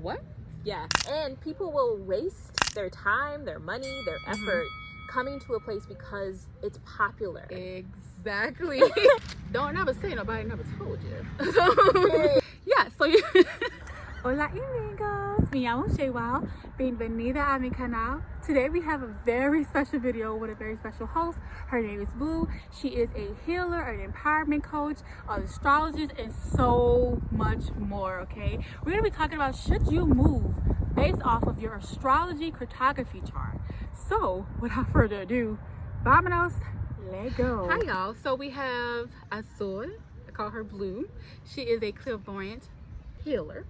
What? Yeah, and people will waste their time, their money, their effort coming to a place because it's popular. Exactly. Don't never say nobody never told you. Yeah, so you Hola amigos, me llamo Shwilde. Bienvenida a mi canal. Today we have a very special video with a very special host. Her name is Blue. She is a healer, an empowerment coach, an astrologist, and so much more, okay? We're gonna be talking about should you move based off of your astrology cartography chart. So, without further ado, vámonos, let's go. Hi y'all, so we have Azul, I call her Blue. She is a clairvoyant healer.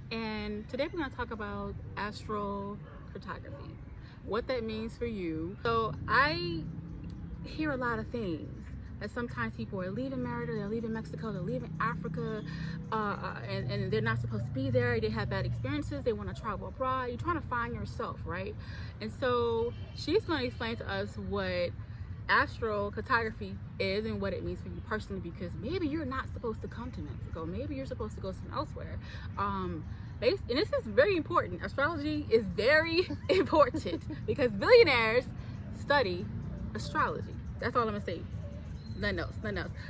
And today we're going to talk about astrocartography, what that means for you. So I hear a lot of things that sometimes people are leaving Merida, they're leaving Mexico, they're leaving Africa, and they're not supposed to be there. They have bad experiences, they want to travel abroad. You're trying to find yourself, right? And so she's going to explain to us what astrocartography is and what it means for you personally, because maybe you're not supposed to come to Mexico, maybe you're supposed to go somewhere elsewhere. And this is very important. Astrology is very important because billionaires study astrology. That's all I'm gonna say. Nothing else.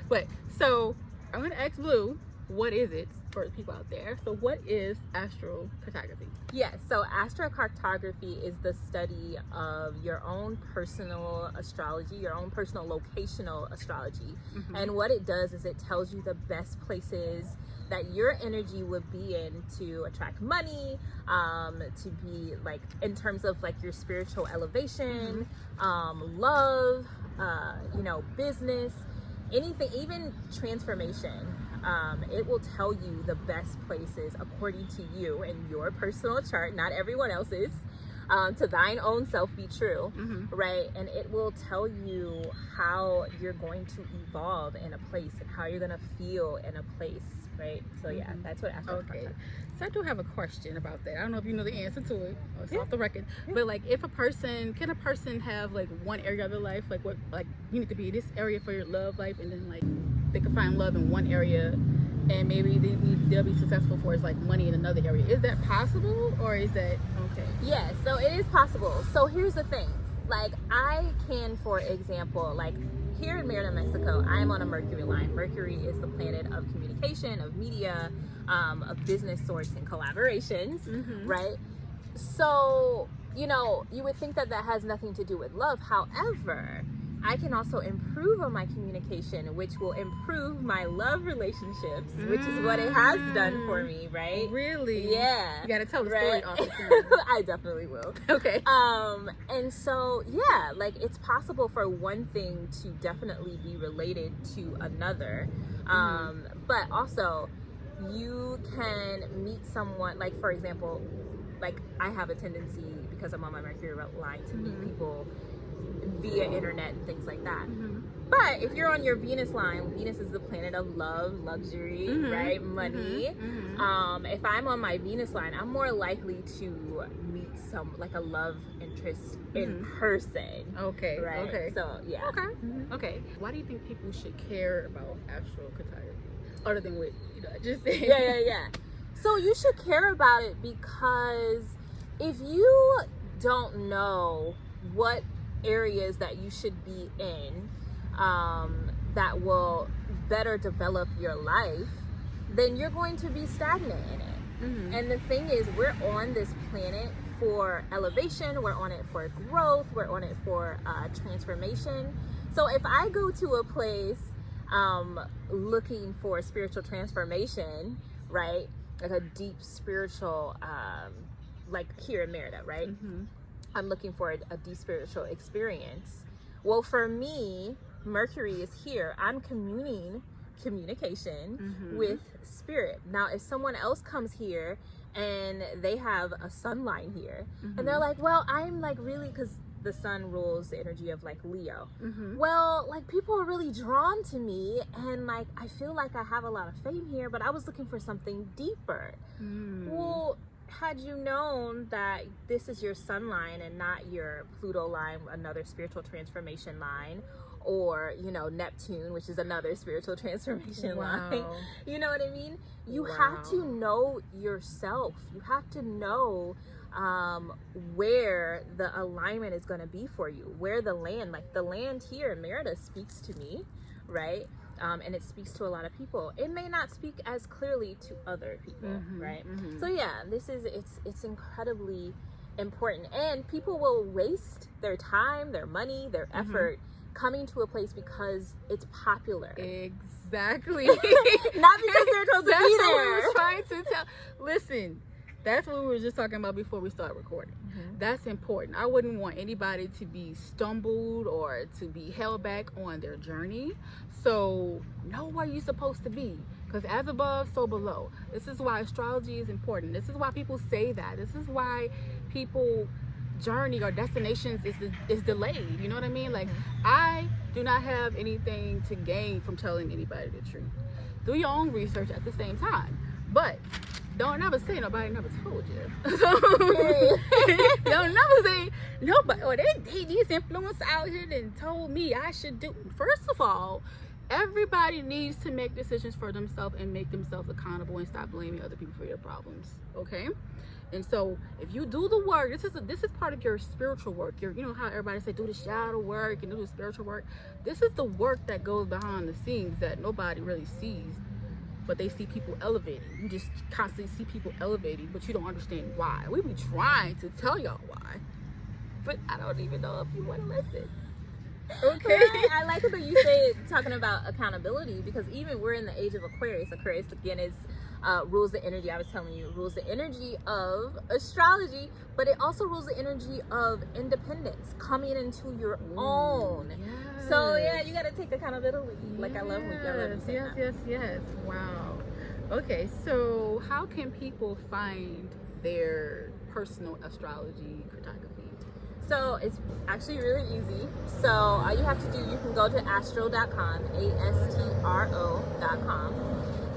But so I'm gonna ask Blue, what is it for the people out there? So what is astrocartography? Yes, so astrocartography is the study of your own personal astrology, your own personal locational astrology. And what it does is it tells you the best places that your energy would be in to attract money, to be like in terms of like your spiritual elevation, love, you know, business, anything, even transformation. It will tell you the best places according to you and your personal chart, not everyone else's. To thine own self be true, right? And it will tell you how you're going to evolve in a place and how you're gonna feel in a place, right? So yeah, that's what astrocartography. Okay, so I do have a question about that. I don't know if you know the answer to it, or it's off the record, but like, if a person can a person have like one area of their life, like what, like you need to be this area for your love life, and then like they can find love in one area, and maybe they'll be successful for is like money in another area. Is that possible, or is that okay? Yeah, so it is possible. So here's the thing, like I can, for example, like here in Merida, Mexico, I am on a Mercury line. Mercury is the planet of communication, of media, of business source and collaborations, right? So, you know, you would think that that has nothing to do with love. However, I can also improve on my communication, which will improve my love relationships, which is what it has done for me, right? Really? Yeah. You gotta tell the story off the camera. I definitely will. Okay. And so, yeah, like it's possible for one thing to definitely be related to another. But also, you can meet someone, like for example, like I have a tendency, because I'm on my Mercury line, to meet people via internet and things like that. But if you're on your Venus line, Venus is the planet of love, luxury, right? Money. If I'm on my Venus line, I'm more likely to meet some, like a love interest in person. Okay. Right? Okay. So, yeah. Okay. Okay. Why do you think people should care about astrocartography? Other than what, you know, I just said. Yeah. So you should care about it because if you don't know what areas that you should be in that will better develop your life, then you're going to be stagnant in it. And the thing is, we're on this planet for elevation, we're on it for growth, we're on it for transformation. So if I go to a place looking for spiritual transformation, right, like a deep spiritual, like here in Merida, right, I'm looking for a deep spiritual experience. Well, for me, Mercury is here. I'm communication with spirit. Now, if someone else comes here and they have a sun line here, and they're like, well, I'm like really, because the sun rules the energy of like Leo. Well, like people are really drawn to me, and like I feel like I have a lot of fame here, but I was looking for something deeper. Well, had you known that this is your sun line and not your Pluto line, another spiritual transformation line, or you know, Neptune, which is another spiritual transformation line, you know what I mean, You Wow. have to know yourself. You have to know where the alignment is going to be for you, where the land, like the land here in Merida speaks to me, right? And it speaks to a lot of people. It may not speak as clearly to other people, right? So yeah, it's incredibly important, and people will waste their time, their money, their effort coming to a place because it's popular. Exactly. Not because they're supposed to That's be what we there. were trying to tell. Listen, that's what we were just talking about before we start recording. That's important. I wouldn't want anybody to be stumbled or to be held back on their journey. So know where you're supposed to be, because as above, so below. This is why astrology is important. This is why people say that. This is why people journey or destinations is delayed. You know what I mean? Like, I do not have anything to gain from telling anybody the truth. Do your own research at the same time, but don't never say nobody never told you. Don't never say nobody, or these influencers out here and told me I should do. First of all, everybody needs to make decisions for themselves and make themselves accountable and stop blaming other people for their problems. Okay? And so if you do the work, this is part of your spiritual work. You know how everybody say do the shadow work and do the spiritual work. This is the work that goes behind the scenes that nobody really sees, but they see people elevating. You just constantly see people elevating, but you don't understand why. We be trying to tell y'all why, but I don't even know if you want to listen. Okay. Right. I like it that you say talking about accountability, because even we're in the age of Aquarius. Aquarius again is rules the energy. I was telling you, rules the energy of astrology, but it also rules the energy of independence, coming into your own. Yes. So yeah, you got to take accountability. Like I love when you say that. Yes. Wow. Okay, so how can people find their personal astrology cartography? So it's actually really easy. So all you have to do, you can go to astro.com, astro.com,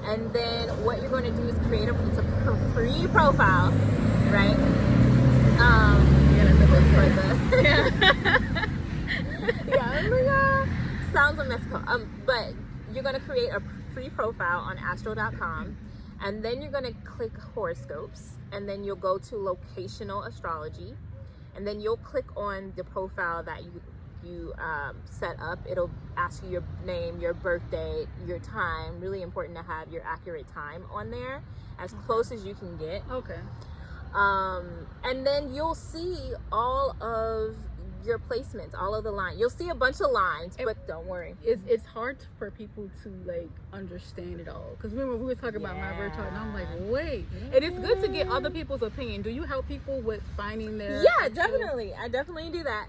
and then what you're going to do is create a free profile, right? Sounds like Mexico. But you're going to create a free profile on astro.com, and then you're going to click horoscopes, and then you'll go to locational astrology. And then you'll click on the profile that you set up. It'll ask you your name, your birthday, your time. Really important to have your accurate time on there, as close as you can get. Okay. And then you'll see all of your placements, all of the lines. You'll see a bunch of lines, but don't worry. It's hard for people to like understand it all, because remember we were talking about my birth chart, and I'm like, wait. And it's good to get other people's opinion. Do you help people with finding their? Yeah, definitely. I definitely do that.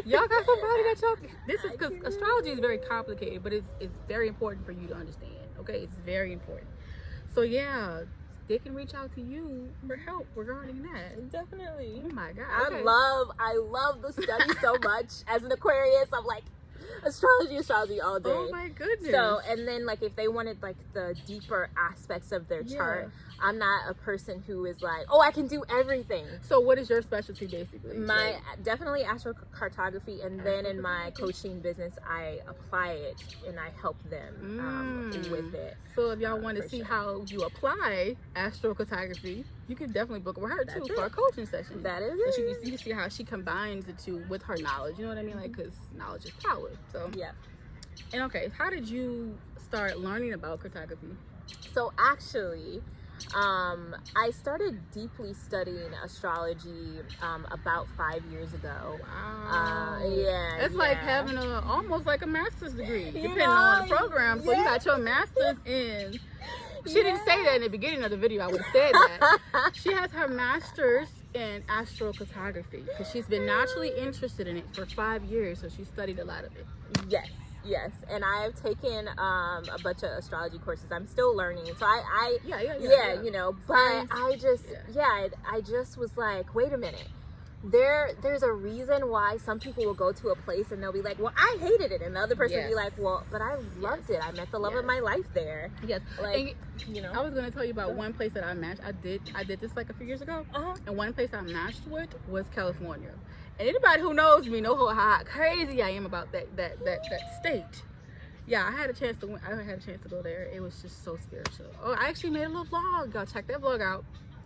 Y'all got somebody that y'all. This is because astrology is very complicated, but it's very important for you to understand. Okay, it's very important. So yeah, they can reach out to you for help regarding that. Definitely. Oh my God. I Okay. love the study so much. As an Aquarius, I'm like, astrology all day. Oh my goodness. So, and then like if they wanted like the deeper aspects of their chart, I'm not a person who is like, oh, I can do everything. So what is your specialty basically? My definitely astrocartography, and then in my coaching business, I apply it and I help them with it. So if y'all want to see how you apply astrocartography, you can definitely book with her too for a coaching session. That is and it. you can see how she combines the two with her knowledge. You know what I mean? Like, because knowledge is power. So yeah. And okay, how did you start learning about cartography? So actually, I started deeply studying astrology about 5 years ago. Wow. Yeah. It's like having almost like a master's degree, depending know, on the program. So you got your master's in. She didn't say that in the beginning of the video. I would have said that. She has her master's in astrocartography because she's been naturally interested in it for 5 years. So she studied a lot of it. Yes, and I have taken a bunch of astrology courses. I'm still learning, so I you know, but I just was like, wait a minute, there's a reason why some people will go to a place and they'll be like, well, I hated it, and the other person will be like, well, but I loved it. I met the love of my life there. Yes, like, you know, I was gonna tell you about one place that I matched. I did this like a few years ago, and one place I matched with was California. And anybody who knows me know how crazy I am about that state. yeah, I had a chance to go there. It was just so spiritual. Oh, I actually made a little vlog. Y'all check that vlog out.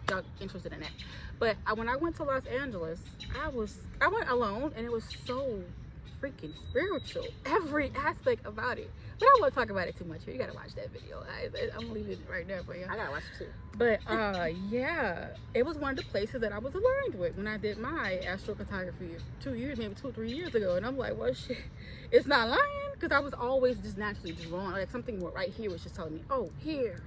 Y'all interested in that? But when I went to Los Angeles, I went alone, and it was so freaking spiritual. Every aspect about it. But I won't talk about it too much here. You gotta watch that video. I'm gonna leave it right there for you. I gotta watch it too. But yeah, it was one of the places that I was aligned with when I did my astrocartography 2 years, maybe 2 or 3 years ago. And I'm like, well, shit, it's not lying, because I was always just naturally drawn. Like something right here was just telling me, oh, here.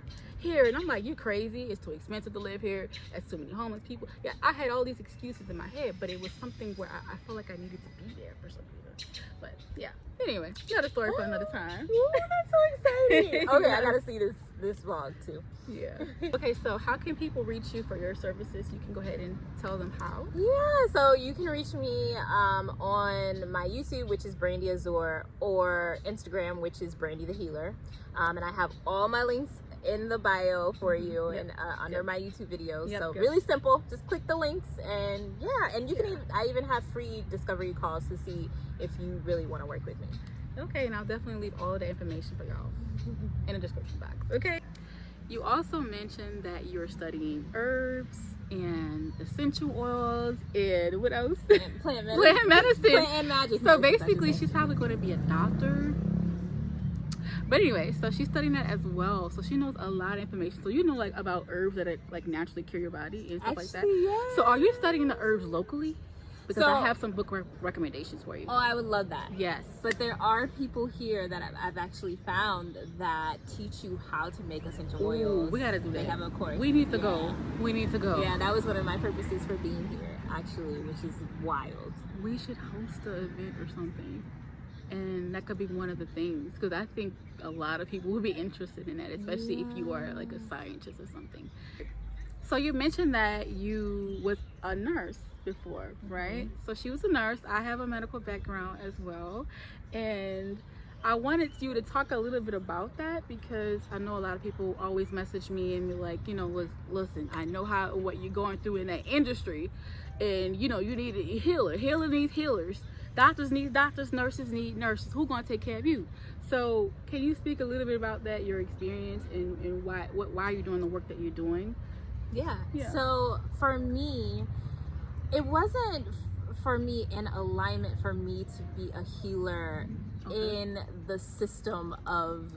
And I'm like, you crazy? It's too expensive to live here. There's too many homeless people. Yeah, I had all these excuses in my head, but it was something where I felt like I needed to be there for some reason. But yeah, anyway, another story for another time. Ooh, that's so exciting. Okay, I gotta see this vlog too. Yeah. Okay, so how can people reach you for your services? You can go ahead and tell them how. Yeah, so you can reach me on my YouTube, which is Brandy Azor, or Instagram, which is Brandy the Healer. And I have all my links in the bio for you and under my YouTube videos. So really simple. Just click the links, and yeah, and you can I even have free discovery calls to see if you really want to work with me. Okay, and I'll definitely leave all of the information for y'all in the description box. Okay. You also mentioned that you're studying herbs and essential oils and what else? Plant medicine. Plant medicine. Plant and magic. So basically, she's probably going to be a doctor. But anyway, so she's studying that as well. So she knows a lot of information. So you know, like, about herbs that like naturally cure your body and stuff like that. Yeah. So are you studying the herbs locally? Because I have some book recommendations for you. Oh, I would love that. Yes. But there are people here that I've actually found that teach you how to make essential oils. We gotta do that. They have a course. We need to go. We need to go. Yeah, that was one of my purposes for being here, actually, which is wild. We should host an event or something. And that could be one of the things, because I think a lot of people would be interested in that, especially if you are like a scientist or something. So you mentioned that you was a nurse before, right? So she was a nurse. I have a medical background as well, and I wanted you to talk a little bit about that, because I know a lot of people always message me and be like, you know, listen, I know what you're going through in that industry, and you know, you need a healer. Healer needs healers. Doctors need doctors, nurses need nurses. Who's going to take care of you? So can you speak a little bit about that, your experience, and why you're doing the work that you're doing? Yeah. So for me, it wasn't for me in alignment for me to be a healer in the system of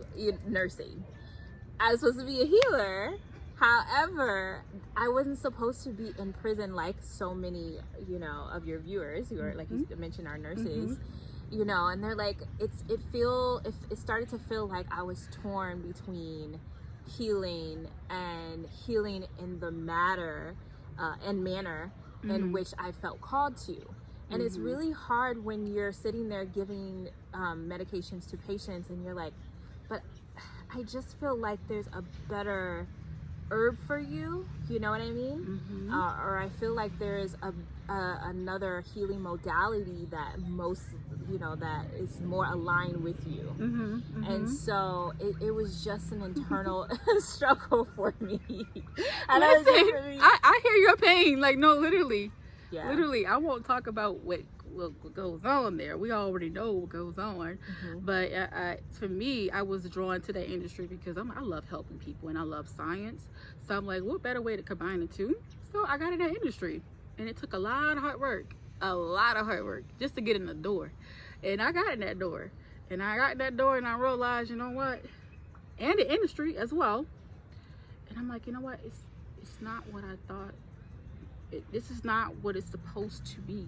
nursing. I was supposed to be a healer. However, I wasn't supposed to be in prison like so many, you know, of your viewers who are, like you mentioned, are nurses, you know, and they're like, it started to feel like I was torn between healing and healing in the manner in which I felt called to. And it's really hard when you're sitting there giving medications to patients and you're like, but I just feel like there's a better herb for you, you know what I mean? Or I feel like there's another healing modality that that is more aligned with you. And so it was just an internal struggle for me. And I hear your pain. Like, no, literally. Yeah. Literally, I won't talk about what goes on there. We already know what goes on. But for me, I was drawn to that industry because I love helping people and I love science. So I'm like, what better way to combine the two? So I got in that industry, and it took a lot of hard work just to get in the door. And I got in that door, and I realized, you know what, and the industry as well. And I'm like, you know what, it's not what I thought. This is not what it's supposed to be.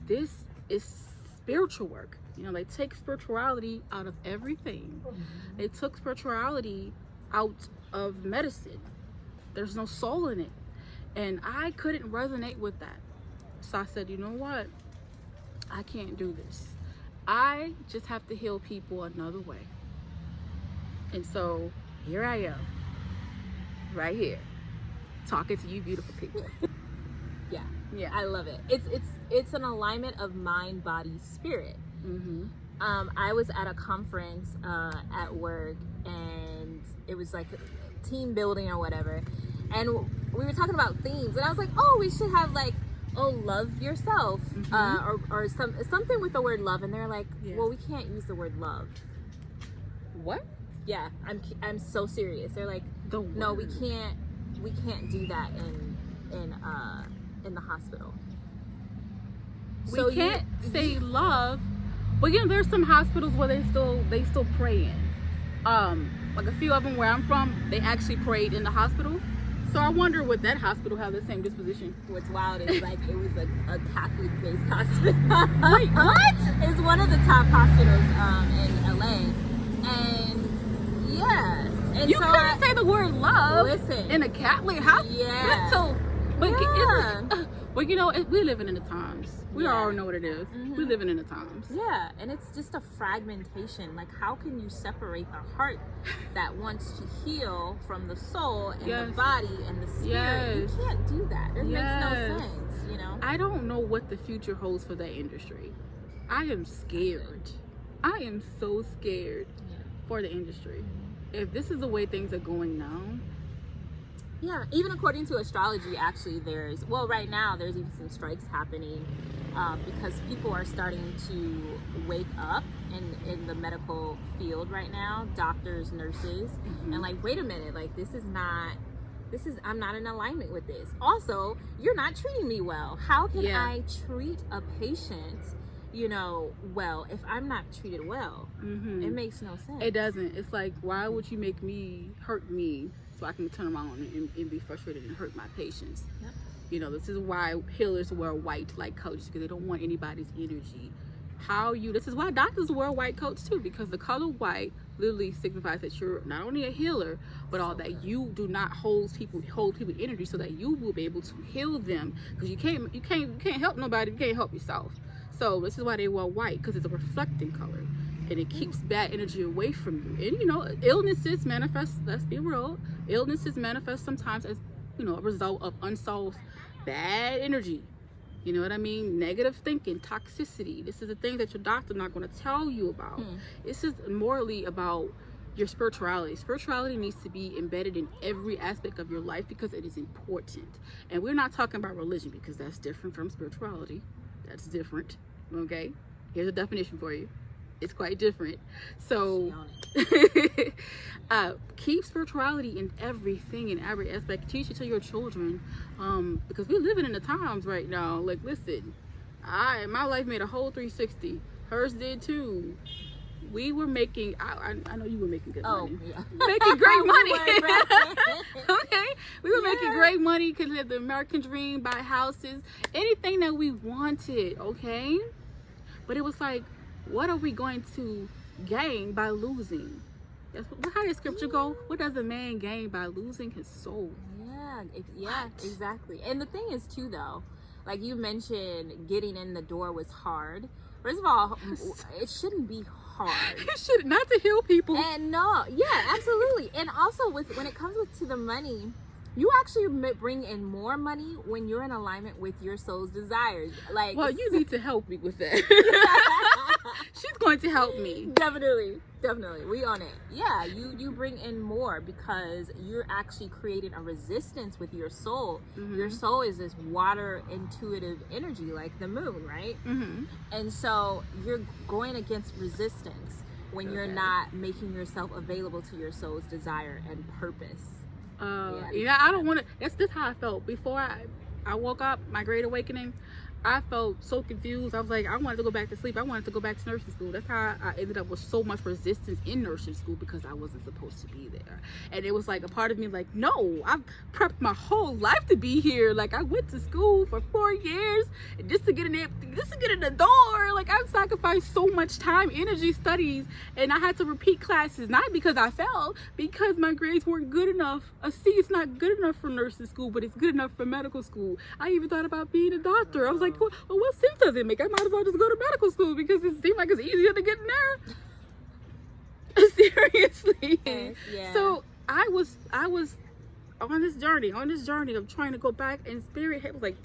This is spiritual work. You know, they take spirituality out of everything. They took spirituality out of medicine. There's no soul in it. And I couldn't resonate with that. So I said, you know what? I can't do this. I just have to heal people another way. And so here I am, right here, talking to you beautiful people. Yeah, I love it. It's an alignment of mind, body, spirit. I was at a conference at work, and it was like team building or whatever, and we were talking about themes, and I was like, oh, we should have like, oh, love yourself, or something with the word love, and they're like, well, we can't use the word love. What? Yeah, I'm so serious. They're like, no, we can't do that in the hospital. We can't say love, but you know, there's some hospitals where they still pray in. Like a few of them where I'm from, they actually prayed in the hospital. So I wonder would that hospital have the same disposition? What's wild is like it was a Catholic-based hospital. Wait, what? It's one of the top hospitals in LA, and yeah. And You so couldn't say the word love in a Catholic hospital. Yeah. So, but Yeah. well, you know, we're living in the times. We already know what it is. We're living in the times. Yeah, and it's just a fragmentation. Like, how can you separate the heart that wants to heal from the soul and the body and the spirit? You can't do that. It makes no sense, you know? I don't know what the future holds for that industry. I am scared. I am so scared for the industry. If this is the way things are going now. Yeah, even according to astrology, actually, right now there's even some strikes happening because people are starting to wake up in the medical field right now, doctors, nurses, and like, wait a minute, like I'm not in alignment with this. Also, you're not treating me well. How can I treat a patient, you know, well, if I'm not treated well? It makes no sense. It doesn't. It's like, why would you make me hurt me so I can turn around and be frustrated and hurt my patients? You know, this is why healers wear white like coats, because they don't want anybody's energy. This is why doctors wear white coats too, because the color white literally signifies that you're not only a healer, but all that you do not hold people energy, so that you will be able to heal them, because you can't help nobody, you can't help yourself. So this is why they wear white, because it's a reflecting color and it keeps bad energy away from you. And you know, illnesses manifest, let's be real, illnesses manifest sometimes as, you know, a result of unsolved bad energy. You know what I mean? Negative thinking, toxicity. This is the thing that your doctor's not going to tell you about. This is morally about your spirituality. Spirituality needs to be embedded in every aspect of your life because it is important. And we're not talking about religion, because that's different from spirituality. That's different. Okay? Here's a definition for you. It's quite different. So keep spirituality in everything, in every aspect. Teach it to your children, because we're living in the times right now. Like, listen, my life made a whole 360. Hers did too. We were making, I know you were making good money. Making great money. Okay? We were making great money, could live the American dream, buy houses, anything that we wanted, okay? But it was like, what are we going to gain by losing? How does scripture go? What does a man gain by losing his soul? Yeah, exactly. And the thing is too, though, like you mentioned, getting in the door was hard. First of all, it shouldn't be hard. It should not, to heal people. And absolutely. And also when it comes to the money, you actually bring in more money when you're in alignment with your soul's desires. Like, well, you need to help me with that. She's going to help me. Definitely. We on it. Yeah, you bring in more because you're actually creating a resistance with your soul. Your soul is this water intuitive energy, like the moon, right? And so you're going against resistance when you're not making yourself available to your soul's desire and purpose. I don't want to. That's how I felt before I woke up, my great awakening. I felt so confused. I was like, I wanted to go back to sleep. I wanted to go back to nursing school. That's how I ended up with so much resistance in nursing school, because I wasn't supposed to be there. And it was like a part of me like, no, I've prepped my whole life to be here. Like, I went to school for 4 years just to get in the door. Like, I've sacrificed so much time, energy, studies, and I had to repeat classes, not because I failed, because my grades weren't good enough. A C is not good enough for nursing school, but it's good enough for medical school. I even thought about being a doctor. I was like, well, what sense does it make? I might as well just go to medical school, because it seems like it's easier to get in there. Seriously. Yes, so I was on this journey of trying to go back, and spirit was like,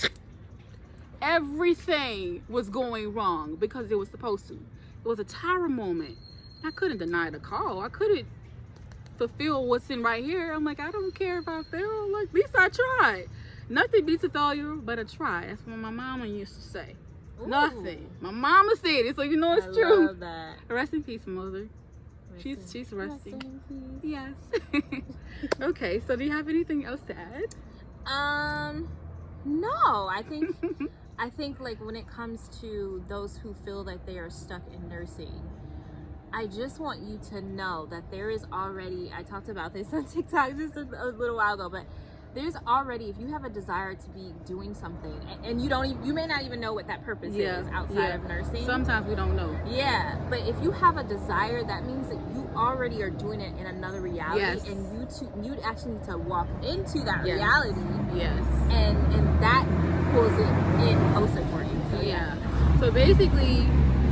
everything was going wrong because it was supposed to. It was a Tyra moment. I couldn't deny the call. I couldn't fulfill what's in right here. I'm like, I don't care if I fail. Like, at least I tried. Nothing beats a failure but a try. That's what my mama used to say. Nothing. My mama said it, so you know it's true. Love that. Rest in peace, mother. She's resting. Yes. Okay, so do you have anything else to add? No, I think like when it comes to those who feel like they are stuck in nursing, I just want you to know that there is already, I talked about this on TikTok just a little while ago, but there's already, if you have a desire to be doing something and you may not even know what that purpose is outside of nursing. Sometimes we don't know. Yeah, but if you have a desire, that means that you already are doing it in another reality, and you actually need to walk into that reality. Yes. And that pulls it in closer for you. So yeah. So basically,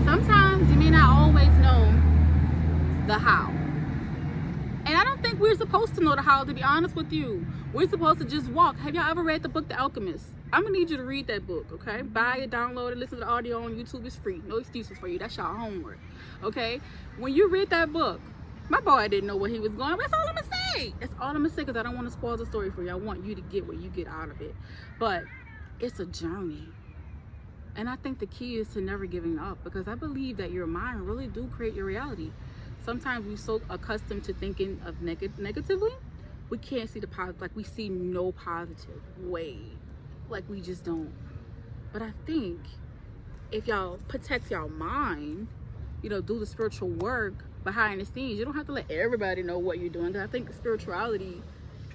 sometimes you may not always know the how. And I don't think we're supposed to know the how, to be honest with you. We're supposed to just walk. Have y'all ever read the book The Alchemist? I'm gonna need you to read that book, okay? Buy it, download it, listen to the audio on YouTube. It's free. No excuses for you. That's y'all homework, okay? When you read that book, my boy didn't know where he was going. That's all I'm gonna say. That's all I'm gonna say, because I don't want to spoil the story for you. I want you to get what you get out of it. But it's a journey. And I think the key is to never giving up, because I believe that your mind really do create your reality. Sometimes we're so accustomed to thinking of negatively, we can't see the positive. Like, we see no positive way. Like, we just don't. But I think if y'all protect y'all mind, you know, do the spiritual work behind the scenes, you don't have to let everybody know what you're doing. Because I think spirituality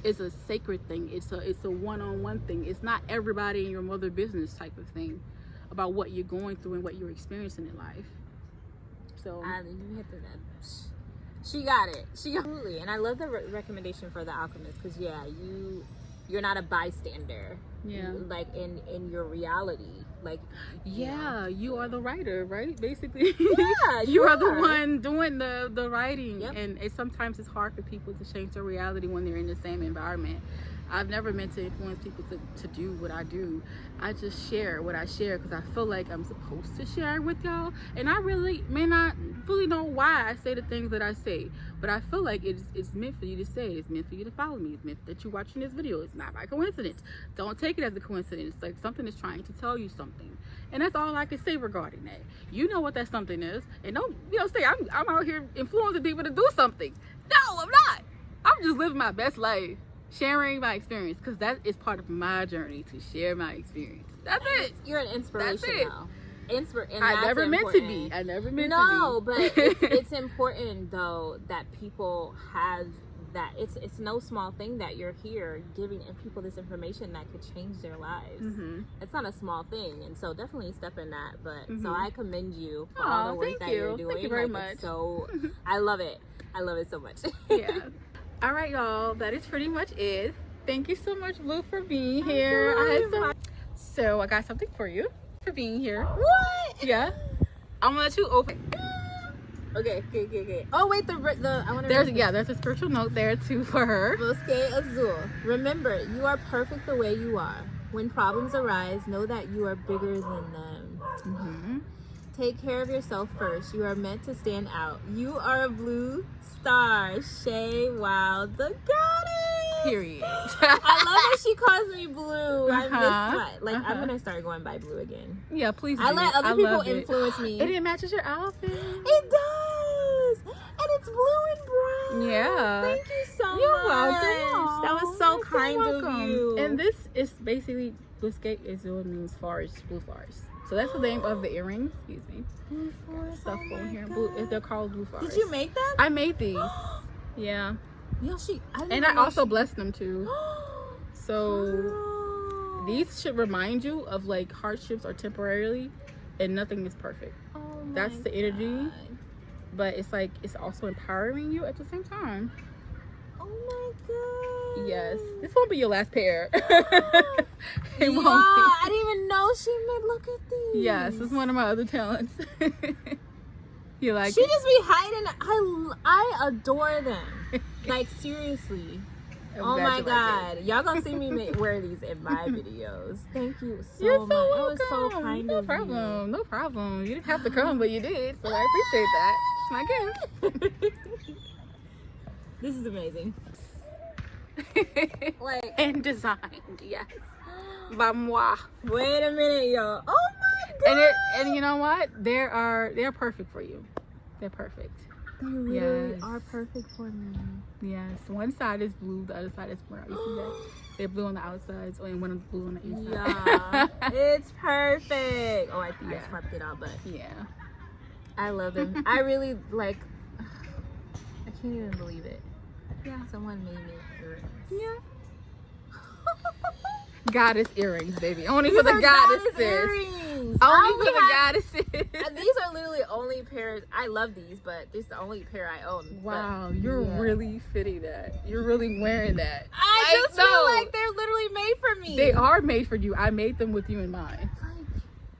is a sacred thing. It's a one-on-one thing. It's not everybody in your mother business type of thing about what you're going through and what you're experiencing in life. So you hit the net. She got it. Absolutely. And I love the recommendation for The Alchemist, because you're not a bystander. Yeah. Like in your reality. Like, you are the writer, right? Basically. Yeah, you are the one doing the writing. Yep. And sometimes it's hard for people to change their reality when they're in the same environment. I've never meant to influence people to do what I do. I just share what I share because I feel like I'm supposed to share it with y'all. And I really may not fully know why I say the things that I say, but I feel like it's meant for you to say it. It's meant for you to follow me. It's meant that you're watching this video. It's not by coincidence. Don't take it as a coincidence. It's like something is trying to tell you something. And that's all I can say regarding that. You know what that something is. And don't say I'm out here influencing people to do something. No, I'm not. I'm just living my best life. Sharing my experience, because that is part of my journey, to share my experience. That's it. You're an inspiration now. I never meant to be. I never meant to be. No, but it's important though that people have that. It's no small thing that you're here giving people this information that could change their lives. Mm-hmm. It's not a small thing, and so definitely step in that. But so I commend you for all the work that you're doing. Thank you very much. So I love it. I love it so much. Yeah. All right, y'all, that is pretty much it. Thank you so much, Blue, for being here. So I got something for you for being here. What? Yeah. I'm gonna let you open. Okay. Oh wait, I want to. There's a spiritual note there too for her. Bosque Azul. Remember, you are perfect the way you are. When problems arise, know that you are bigger than them. Mm-hmm. Take care of yourself first. You are meant to stand out. You are a blue star. Shwilde the goddess. Period. I love that she calls me Blue. I miss what. I'm gonna start going by Blue again. Yeah, please. I let other people influence me. It matches your outfit. It does, and it's blue and brown. Yeah. Thank you so much. You're welcome. That was so kind of you. And this is basically Bosque Azul means forest, blue forest. So that's the name of the earrings. Excuse me. Blue forest. Stuff on here. Blue. They're called blue forest. Did you make them? I made these. Yeah. Yo, I also blessed them too. So these should remind you of like hardships are temporarily, and nothing is perfect. Oh that's the energy. But it's like it's also empowering you at the same time. Oh my god. Yes. This won't be your last pair. It won't be. I didn't even know she made. Look at these. Yes, it's one of my other talents. You like she just be hiding. I adore them. Like seriously. Oh my god. Y'all gonna see me wear these in my videos. Thank you so much. Welcome. It was so kind of you. No problem. You didn't have to come, but you did. So I appreciate that. It's my gift. This is amazing. Like and designed, yes. By moi. Wait a minute, y'all. Oh my god. And you know what? They're perfect for you. They're perfect. They really Yes. are perfect for me. Yes, one side is blue, the other side is brown. You see that? They're blue on the outside, and one is blue on the inside. Yeah, it's perfect. Oh, I think I Yeah. swapped it out, but Yeah. I love them. I really like. I can't even believe it. Yeah. Someone made me earrings. Yeah. Goddess earrings, baby. Only These for the are goddess goddesses. earrings. Only for the have- goddesses. And these are literally only pairs. I love these, but this is the only pair I own. Wow, But, you're yeah. really fitting that. You're really wearing that. I just know. feel like they're literally made for me. They are made for you. I made them with you in mind. Like,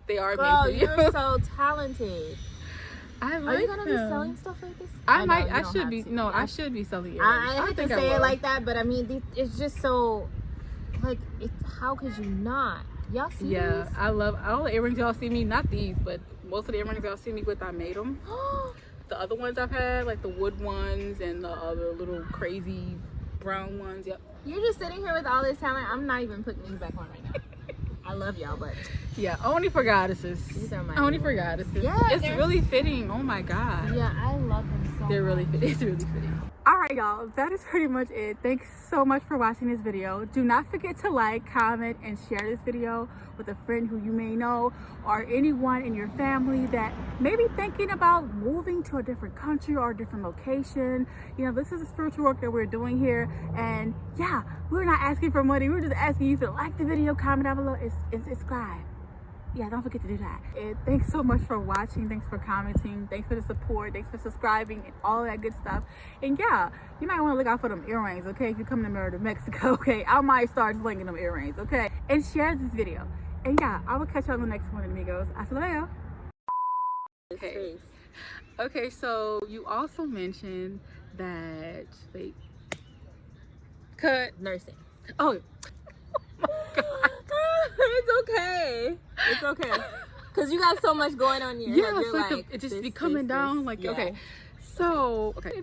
They are girl, made for you. you're so talented. I Are like you gonna be them. selling stuff like this? I might. know, I you don't should have be. to. No, I should be selling earrings. I hate to think I say it will. like that, but I mean, it's just so. Like, how could you not? Y'all see Yeah, these? I love all the earrings y'all see me. Not these, but most of the earrings y'all see me with, I made them. The other ones I've had, like the wood ones and the other little crazy brown ones. Yep. You're just sitting here with all this talent. I'm not even putting these back on right now. I love y'all, but Yeah, only for goddesses. These are my only new for ones. goddesses. Yeah, it's they're- really fitting. Oh my god. yeah, I love them so They're really much. fitting. It's really fitting. Alright y'all, that is pretty much it. Thanks so much for watching this video. Do not forget to like, comment, and share this video with a friend who you may know or anyone in your family that may be thinking about moving to a different country or a different location. You know, this is the spiritual work that we're doing here, and yeah, we're not asking for money. We're just asking you to like the video, comment down below, and subscribe. Yeah, don't forget to do that. And thanks so much for watching. Thanks for commenting. Thanks for the support. Thanks for subscribing and all that good stuff. And yeah, you might want to look out for them earrings, okay? If you come to Mexico, okay? I might start slinging them earrings, okay? And share this video. And yeah, I will catch you on the next one, amigos. Hasta luego. Okay. Okay, so you also mentioned that, wait. Cut. Nursing. Oh. It's okay. It's okay. Because you got so much going on in your head. Yeah, You're it's like, like it just this, be coming this, down. this. Like, Yeah. okay. So, okay.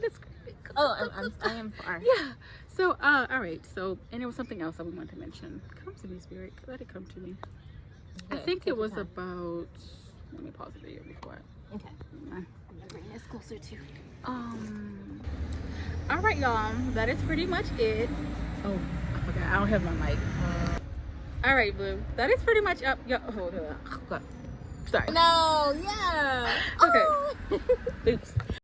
Oh, I am far. Yeah. So, all right. So, and there was something else that we wanted to mention. Come to me, Spirit. Let it come to me. I Okay, think take it your was time. about. Let me pause the video before. Okay. I'm gonna bring this closer to you. All right, y'all. That is pretty much it. Oh, I forgot. I don't have my mic. All right, Blue. That is pretty much up. Yo, hold on. Sorry. No, yeah. Okay. Oh. Oops.